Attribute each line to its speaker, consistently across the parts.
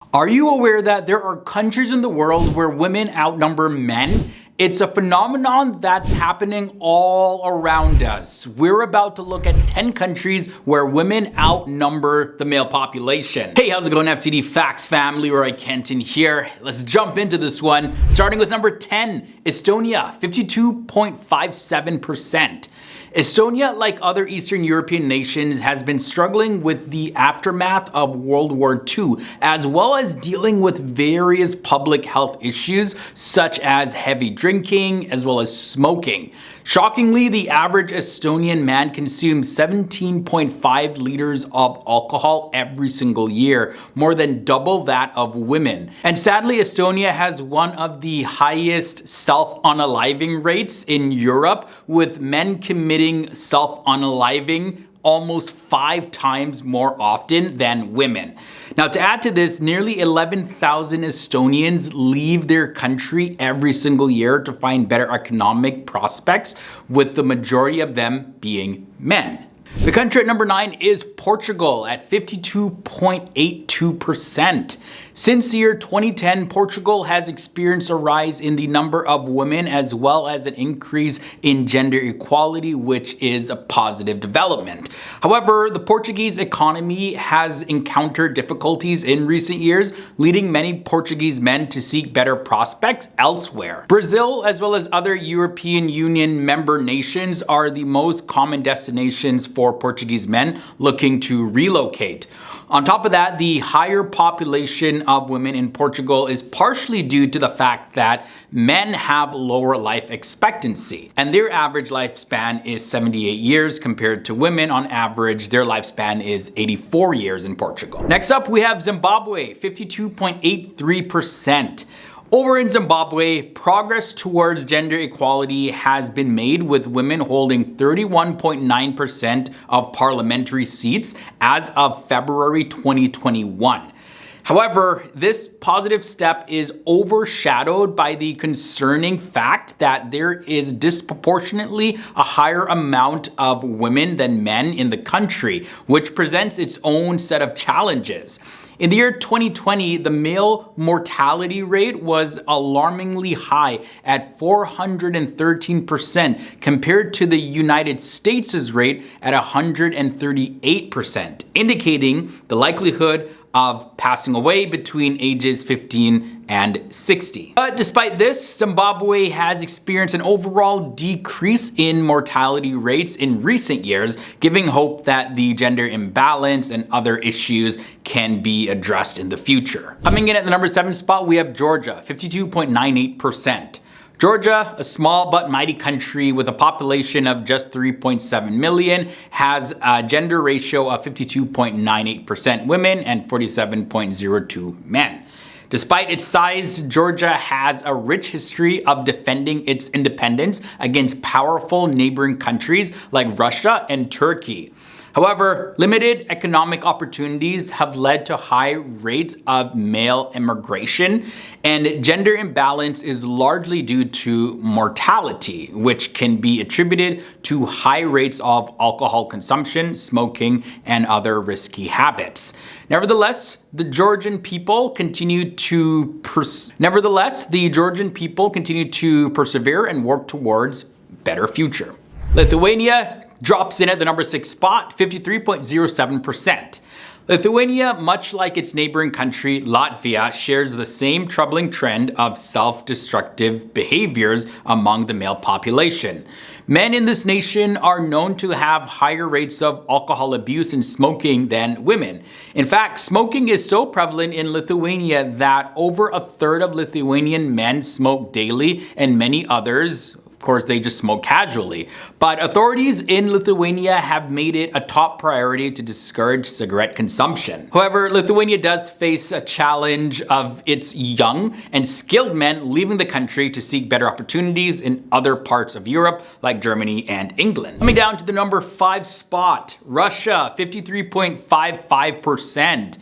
Speaker 1: Are you aware that there are countries in the world where women outnumber men? It's a phenomenon that's happening all around us. We're about to look at 10 countries where women outnumber the male population. Hey, how's it going, FTD Facts family? Roy Kenton here. Let's jump into this one. Starting with number 10, Estonia, 52.57%. Estonia, like other Eastern European nations, has been struggling with the aftermath of World War II, as well as dealing with various public health issues such as heavy drinking as well as smoking. Shockingly, the average Estonian man consumes 17.5 liters of alcohol every single year, more than double that of women. And sadly, Estonia has one of the highest self-unaliving rates in Europe, with men committing self-unaliving almost 5 times more often than women. Now, to add to this, nearly 11,000 Estonians leave their country every single year to find better economic prospects, with the majority of them being men. The country at number 9 is Portugal at 52.82%. Since the year 2010, Portugal has experienced a rise in the number of women as well as an increase in gender equality, which is a positive development. However, the Portuguese economy has encountered difficulties in recent years, leading many Portuguese men to seek better prospects elsewhere. Brazil, as well as other European Union member nations, are the most common destinations for Portuguese men looking to relocate. On top of that, the higher population of women in Portugal is partially due to the fact that men have lower life expectancy, and their average lifespan is 78 years compared to women. On average, their lifespan is 84 years in Portugal. Next up, we have Zimbabwe, 52.83%. Over in Zimbabwe, progress towards gender equality has been made, with women holding 31.9% of parliamentary seats as of February 2021. However, this positive step is overshadowed by the concerning fact that there is disproportionately a higher amount of women than men in the country, which presents its own set of challenges. In the year 2020, the male mortality rate was alarmingly high at 413% compared to the United States' rate at 138%, indicating the likelihood of passing away between ages 15 and 60. But despite this, Zimbabwe has experienced an overall decrease in mortality rates in recent years, giving hope that the gender imbalance and other issues can be addressed in the future. Coming in at the number 7 spot, we have Georgia, 52.98%. Georgia, a small but mighty country with a population of just 3.7 million, has a gender ratio of 52.98% women and 47.02 men. Despite its size, Georgia has a rich history of defending its independence against powerful neighboring countries like Russia and Turkey. However, limited economic opportunities have led to high rates of male immigration, and gender imbalance is largely due to mortality, which can be attributed to high rates of alcohol consumption, smoking, and other risky habits. Nevertheless, the Georgian people continue to persevere and work towards a better future. Lithuania drops in at the number 6 spot, 53.07%. Lithuania, much like its neighboring country, Latvia, shares the same troubling trend of self-destructive behaviors among the male population. Men in this nation are known to have higher rates of alcohol abuse and smoking than women. In fact, smoking is so prevalent in Lithuania that over a third of Lithuanian men smoke daily, and many others, of course, they just smoke casually. But authorities in Lithuania have made it a top priority to discourage cigarette consumption. However, Lithuania does face a challenge of its young and skilled men leaving the country to seek better opportunities in other parts of Europe, like Germany and England. Coming down to the number 5 spot, Russia, 53.55%.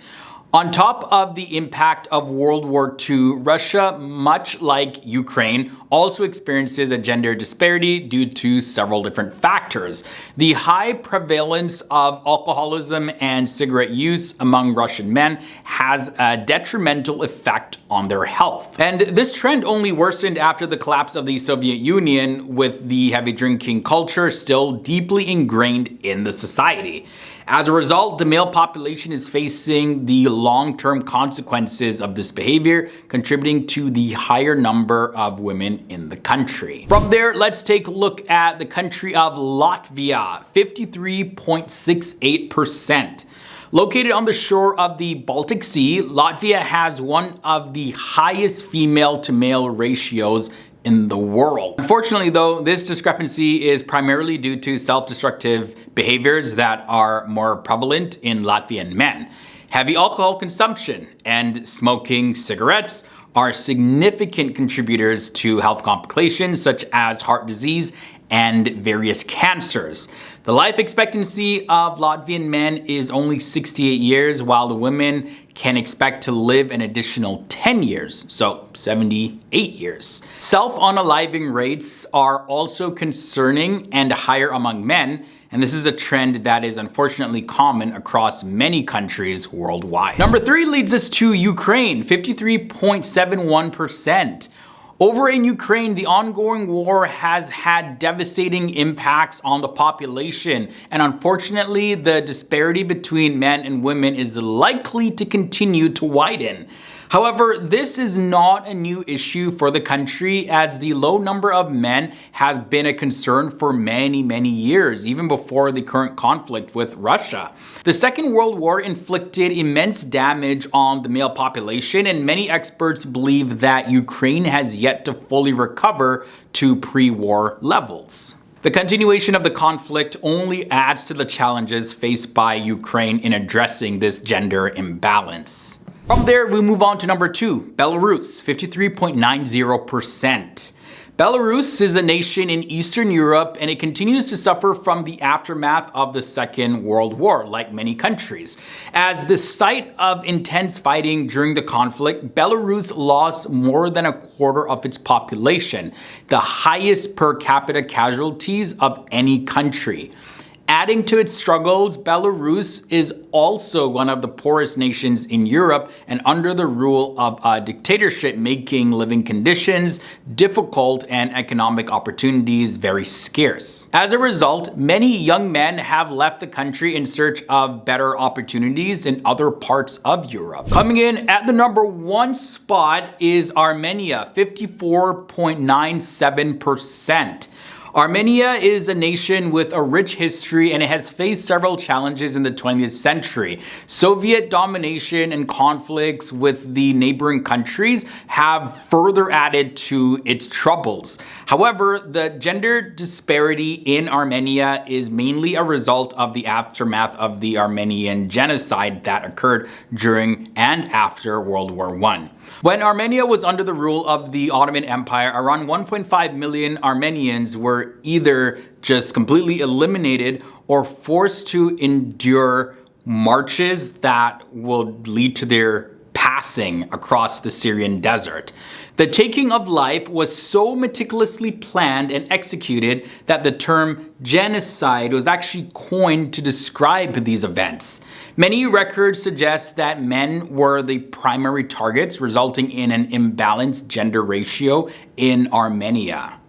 Speaker 1: On top of the impact of World War II, Russia, much like Ukraine, also experiences a gender disparity due to several different factors. The high prevalence of alcoholism and cigarette use among Russian men has a detrimental effect on their health. And this trend only worsened after the collapse of the Soviet Union, with the heavy drinking culture still deeply ingrained in the society. As a result, the male population is facing the long-term consequences of this behavior, contributing to the higher number of women in the country. From there, let's take a look at the country of Latvia, 53.68%. Located on the shore of the Baltic Sea, Latvia has one of the highest female-to-male ratios in the world. Unfortunately though, this discrepancy is primarily due to self-destructive behaviors that are more prevalent in Latvian men. Heavy alcohol consumption and smoking cigarettes are significant contributors to health complications such as heart disease and various cancers. The life expectancy of Latvian men is only 68 years, while the women can expect to live an additional 10 years, so 78 years. Self-unaliving rates are also concerning and higher among men, and this is a trend that is unfortunately common across many countries worldwide. Number 3 leads us to Ukraine, 53.71%. Over in Ukraine, the ongoing war has had devastating impacts on the population, and unfortunately, the disparity between men and women is likely to continue to widen. However, this is not a new issue for the country, as the low number of men has been a concern for many years, even before the current conflict with Russia. The Second World War inflicted immense damage on the male population, and many experts believe that Ukraine has yet to fully recover to pre-war levels. The continuation of the conflict only adds to the challenges faced by Ukraine in addressing this gender imbalance. From there, we move on to number 2, Belarus, 53.90%. Belarus is a nation in Eastern Europe, and it continues to suffer from the aftermath of the Second World War, like many countries. As the site of intense fighting during the conflict, Belarus lost more than a quarter of its population, the highest per capita casualties of any country. Adding to its struggles, Belarus is also one of the poorest nations in Europe and under the rule of a dictatorship, making living conditions difficult and economic opportunities very scarce. As a result, many young men have left the country in search of better opportunities in other parts of Europe. Coming in at the number 1 spot is Armenia, 54.97%. Armenia is a nation with a rich history, and it has faced several challenges in the 20th century. Soviet domination and conflicts with the neighboring countries have further added to its troubles. However, the gender disparity in Armenia is mainly a result of the aftermath of the Armenian genocide that occurred during and after World War I. When Armenia was under the rule of the Ottoman Empire, around 1.5 million Armenians were either just completely eliminated or forced to endure marches that would lead to their passing across the Syrian desert. The taking of life was so meticulously planned and executed that the term genocide was actually coined to describe these events. Many records suggest that men were the primary targets, resulting in an imbalanced gender ratio in Armenia.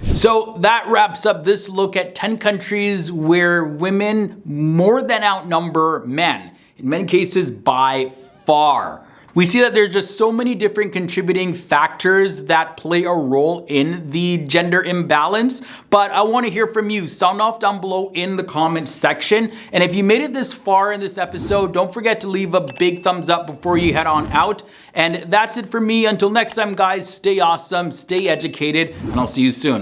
Speaker 1: So that wraps up this look at 10 countries where women more than outnumber men, in many cases by far. We see that there's just so many different contributing factors that play a role in the gender imbalance, but I want to hear from you. Sound off down below in the comments section. And if you made it this far in this episode, don't forget to leave a big thumbs up before you head on out. And that's it for me. Until next time, guys, stay awesome, stay educated, and I'll see you soon.